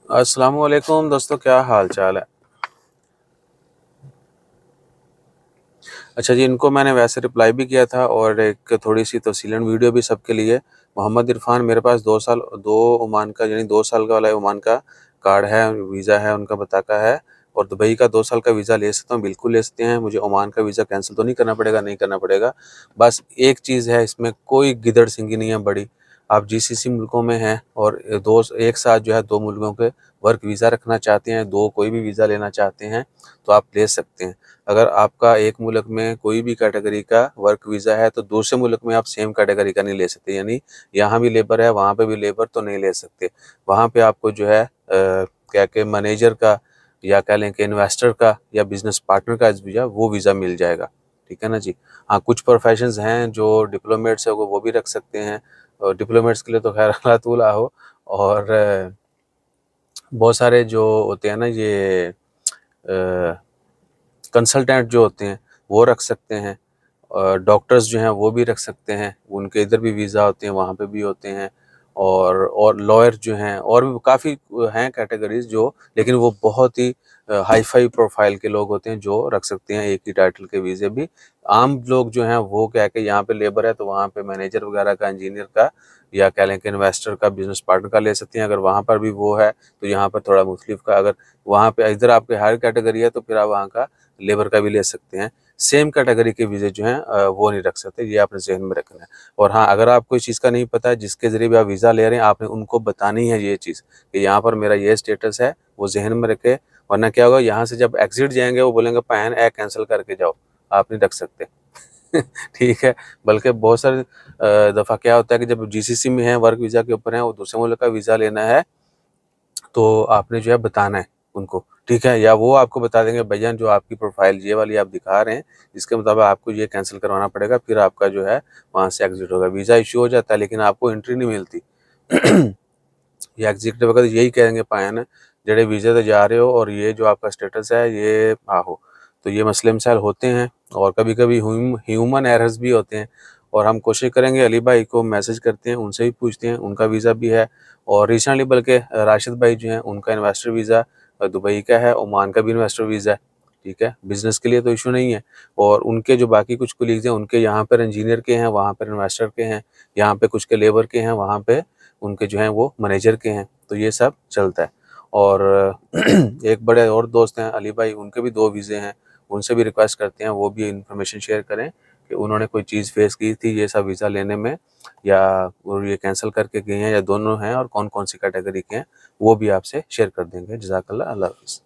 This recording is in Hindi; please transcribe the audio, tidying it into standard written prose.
अस्सलाम वालेकुम दोस्तों, क्या हाल चाल है। अच्छा जी, इनको मैंने वैसे रिप्लाई भी किया था और एक थोड़ी सी तफसीलन वीडियो भी सबके लिए। मोहम्मद इरफान, मेरे पास 2 साल ओमान का यानी 2 साल का वाला ओमान का कार्ड है, वीज़ा है, उनका बताका है। और दुबई का 2 साल का वीज़ा ले सकता हूँ, बिल्कुल ले सकते हैं। मुझे ओमान का वीज़ा कैंसिल तो नहीं करना पड़ेगा, नहीं करना पड़ेगा। बस एक चीज़ है, इसमें कोई गिदड़ सिंगी नहीं है बड़ी। आप जीसीसी मुल्कों में हैं और दो एक साथ जो है 2 मुल्कों के वर्क वीज़ा रखना चाहते हैं, दो कोई भी वीज़ा लेना चाहते हैं तो आप ले सकते हैं। अगर आपका एक मुल्क में कोई भी कैटेगरी का वर्क वीज़ा है तो दूसरे मुल्क में आप सेम कैटेगरी का नहीं ले सकते। यानी यहाँ भी लेबर है, वहाँ पे भी लेबर तो नहीं ले सकते। वहाँ पे आपको जो है क्या के मैनेजर का या कह लें कि इन्वेस्टर का या बिजनेस पार्टनर का वीज़ा, वो वीज़ा मिल जाएगा। ठीक है ना जी। हाँ, कुछ प्रोफेशंस हैं जो डिप्लोमेट्स है वो भी रख सकते हैं। और डिप्लोमेट्स के लिए तो खैर अल्लाह तूला हो। और बहुत सारे जो होते हैं ना ये कंसल्टेंट जो होते हैं वो रख सकते हैं। डॉक्टर्स जो हैं वो भी रख सकते हैं, उनके इधर भी वीज़ा होते हैं, वहाँ पे भी होते हैं। और लॉयर जो हैं और भी काफ़ी हैं कैटेगरीज जो, लेकिन वो बहुत ही हाई फाई प्रोफाइल के लोग होते हैं जो रख सकते हैं एक ही टाइटल के वीज़े भी। आम लोग जो हैं वो क्या कि यहाँ पे लेबर है तो वहाँ पे मैनेजर वगैरह का, इंजीनियर का या कह लें कि इन्वेस्टर का, बिजनेस पार्टनर का ले सकते हैं। अगर वहाँ पर भी वो है तो यहाँ पर थोड़ा मुख्तलिफ का, अगर वहाँ पे इधर आपके हायर कैटेगरी है तो फिर आप वहाँ का लेबर का भी ले सकते हैं। सेम कैटेगरी के वीज़े जो हैं वो नहीं रख सकते, ये आपने ज़हन में रखना है। और हाँ, अगर आपको इस चीज़ का नहीं पता है जिसके ज़रिए भी आप वीज़ा ले रहे हैं, आपने उनको बतानी है ये चीज़ कि यहाँ पर मेरा ये स्टेटस है, वो ज़हन में रखें। वरना क्या होगा, यहाँ से जब एग्ज़िट जाएँगे वो बोलेंगे पैन ए कैंसल करके जाओ, आप नहीं रख सकते। ठीक है। बल्कि बहुत सारे दफ़ा क्या होता है कि जब जीसीसी में है, वर्क वीज़ा के ऊपर है, वो दूसरे मुल्क का वीज़ा लेना है तो आपने जो है बताना है उनको, ठीक है? या वो आपको बता देंगे भैया जो आपकी प्रोफ़ाइल ये वाली आप दिखा रहे हैं, इसके मुताबिक आपको ये कैंसल करवाना पड़ेगा, फिर आपका जो है वहाँ से एग्ज़िट होगा। वीज़ा इश्यू हो जाता है लेकिन आपको एंट्री नहीं मिलती। या एग्जीक्यूटिव वगैरह यही कहेंगे पायन जेड़े वीज़े ते जा रहे हो और ये जो आपका स्टेटस है ये आहो। तो ये मसले मसाइल होते हैं और कभी-कभी ह्यूमन एरर्स भी होते हैं। और हम कोशिश करेंगे, अली भाई को मैसेज करते हैं, उनसे भी पूछते हैं, उनका वीज़ा भी है। और रिसेंटली बल्कि राशिद भाई जो हैं उनका इन्वेस्टर वीज़ा दुबई का है, ओमान का भी इन्वेस्टर वीज़ा है। ठीक है? बिज़नेस के लिए तो इश्यू नहीं है। और उनके जो बाकी कुछ कोलीग्स हैं उनके यहाँ पर इंजीनियर के हैं, वहाँ पर इन्वेस्टर के हैं, यहाँ पे कुछ के लेबर के हैं, वहाँ पे उनके जो हैं वो मैनेजर के हैं। तो ये सब चलता है। और एक बड़े और दोस्त हैं अली भाई, उनके भी 2 वीज़े हैं। उनसे भी रिक्वेस्ट करते हैं वो भी इन्फॉर्मेशन शेयर करें कि उन्होंने कोई चीज़ फेस की थी ये सब वीज़ा लेने में, या वो ये कैंसल करके गए हैं या दोनों हैं और कौन-कौन सी कैटेगरी के हैं, वो भी आपसे शेयर कर देंगे। जज़ाकल्लाह, अल्लाह हाफ़िज़।